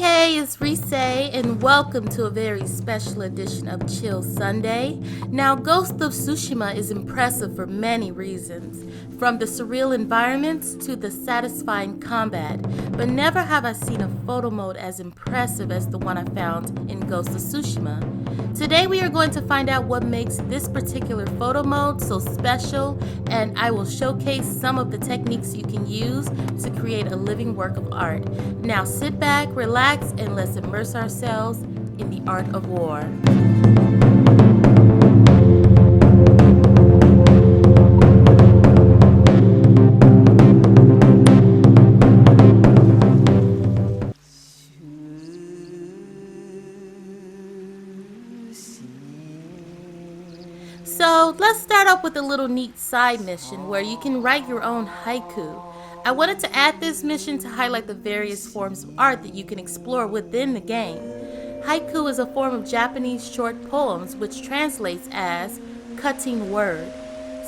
Hey, it's Rise, and welcome to a very special edition of Chill Sunday. Now, Ghost of Tsushima is impressive for many reasons, from the surreal environments to the satisfying combat, but never have I seen a photo mode as impressive as the one I found in Ghost of Tsushima. Today we are going to find out what makes this particular photo mode so special, and I will showcase some of the techniques you can use to create a living work of art. Now sit back, relax, and let's immerse ourselves in the art of war. So let's start off with a little neat side mission where you can write your own haiku. I wanted to add this mission to highlight the various forms of art that you can explore within the game. Haiku is a form of Japanese short poems which translates as cutting word.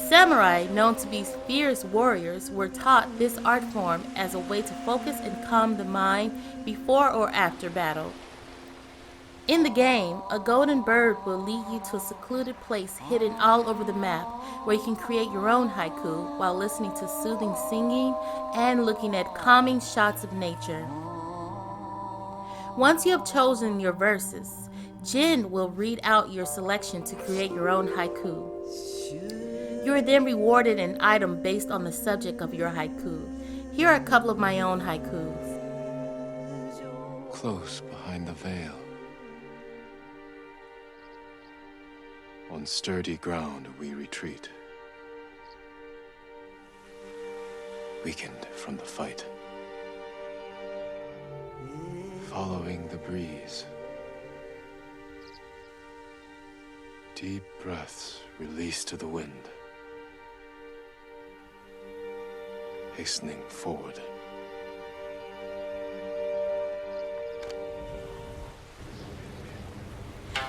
Samurai, known to be fierce warriors, were taught this art form as a way to focus and calm the mind before or after battle. In the game, a golden bird will lead you to a secluded place hidden all over the map where you can create your own haiku while listening to soothing singing and looking at calming shots of nature. Once you have chosen your verses, Jin will read out your selection to create your own haiku. You are then rewarded an item based on the subject of your haiku. Here are a couple of my own haikus. Close behind the veil. On sturdy ground we retreat, weakened from the fight. Following the breeze, deep breaths released to the wind, hastening forward.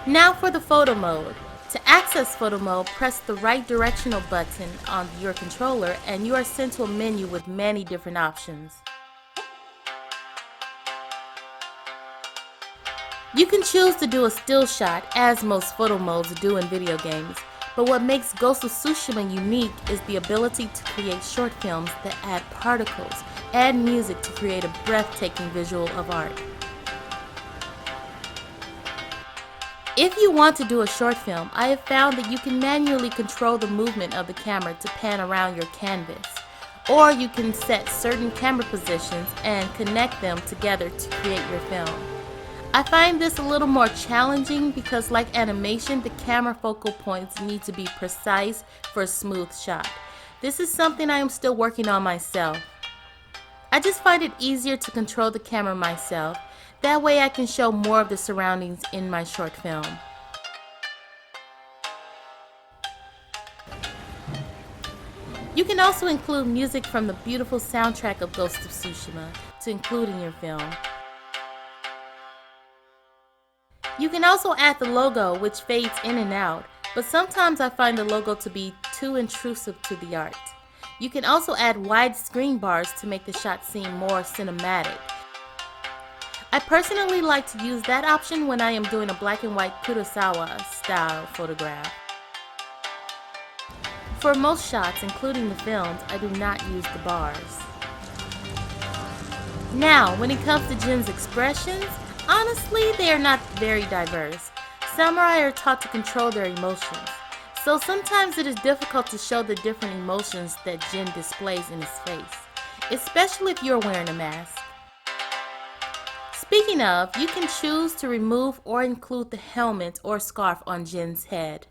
Now for the photo mode. To access photo mode, press the right directional button on your controller and you are sent to a menu with many different options. You can choose to do a still shot, as most photo modes do in video games, but what makes Ghost of Tsushima unique is the ability to create short films that add particles and music to create a breathtaking visual of art. If you want to do a short film, I have found that you can manually control the movement of the camera to pan around your canvas, or you can set certain camera positions and connect them together to create your film. I find this a little more challenging because, like animation, the camera focal points need to be precise for a smooth shot. This is something I am still working on myself. I just find it easier to control the camera myself. That way I can show more of the surroundings in my short film. You can also include music from the beautiful soundtrack of Ghost of Tsushima to include in your film. You can also add the logo, which fades in and out, but sometimes I find the logo to be too intrusive to the art. You can also add wide screen bars to make the shot seem more cinematic. I personally like to use that option when I am doing a black and white Kurosawa style photograph. For most shots, including the films, I do not use the bars. Now, when it comes to Jin's expressions, honestly, they are not very diverse. Samurai are taught to control their emotions, so sometimes it is difficult to show the different emotions that Jin displays in his face, especially if you're wearing a mask. Speaking of, you can choose to remove or include the helmet or scarf on Jin's head.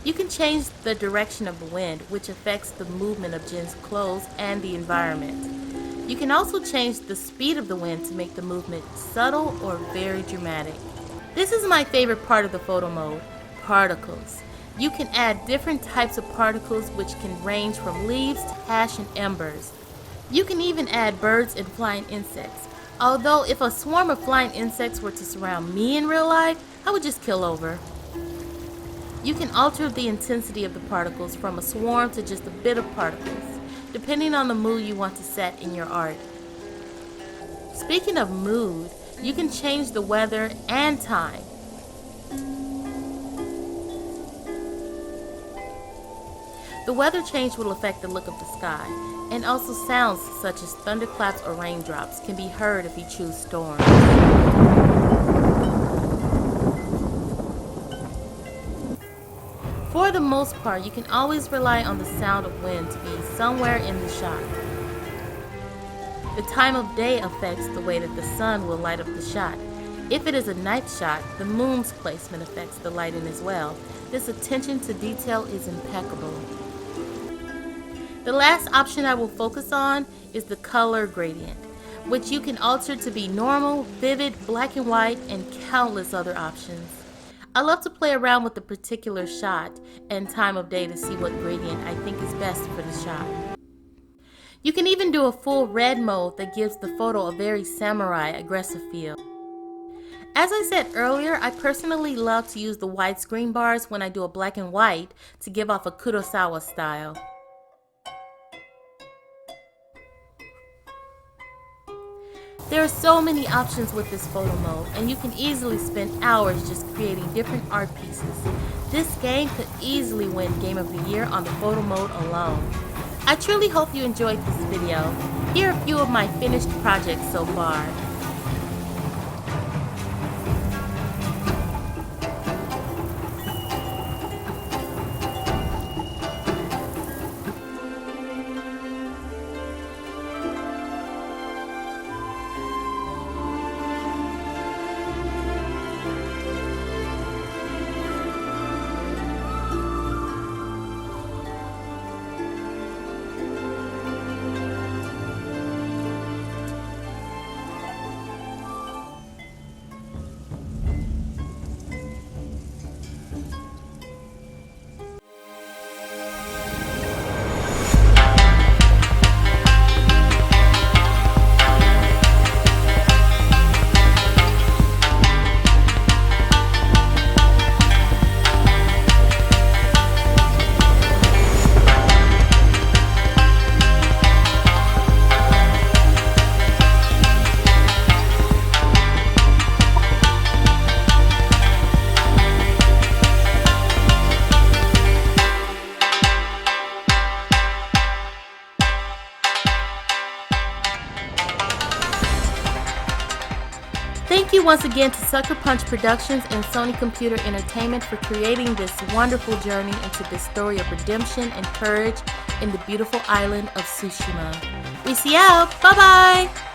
You can change the direction of the wind, which affects the movement of Jin's clothes and the environment. You can also change the speed of the wind to make the movement subtle or very dramatic. This is my favorite part of the photo mode, particles. You can add different types of particles which can range from leaves to ash and embers. You can even add birds and flying insects. Although if a swarm of flying insects were to surround me in real life, I would just kill over. You can alter the intensity of the particles from a swarm to just a bit of particles, depending on the mood you want to set in your art. Speaking of mood, You can change the weather and time. The weather change will affect the look of the sky, and also sounds such as thunderclaps or raindrops can be heard if you choose storm. For the most part, you can always rely on the sound of wind to be somewhere in the shot. The time of day affects the way that the sun will light up the shot. If it is a night shot, the moon's placement affects the lighting as well. This attention to detail is impeccable. The last option I will focus on is the color gradient, which you can alter to be normal, vivid, black and white, and countless other options. I love to play around with the particular shot and time of day to see what gradient I think is best for the shot. You can even do a full red mode that gives the photo a very samurai aggressive feel. As I said earlier, I personally love to use the widescreen bars when I do a black and white to give off a Kurosawa style. There are so many options with this photo mode, and you can easily spend hours just creating different art pieces. This game could easily win Game of the Year on the photo mode alone. I truly hope you enjoyed this video. Here are a few of my finished projects so far. Thank you once again to Sucker Punch Productions and Sony Computer Entertainment for creating this wonderful journey into the story of redemption and courage in the beautiful island of Tsushima. We see you out. Bye bye!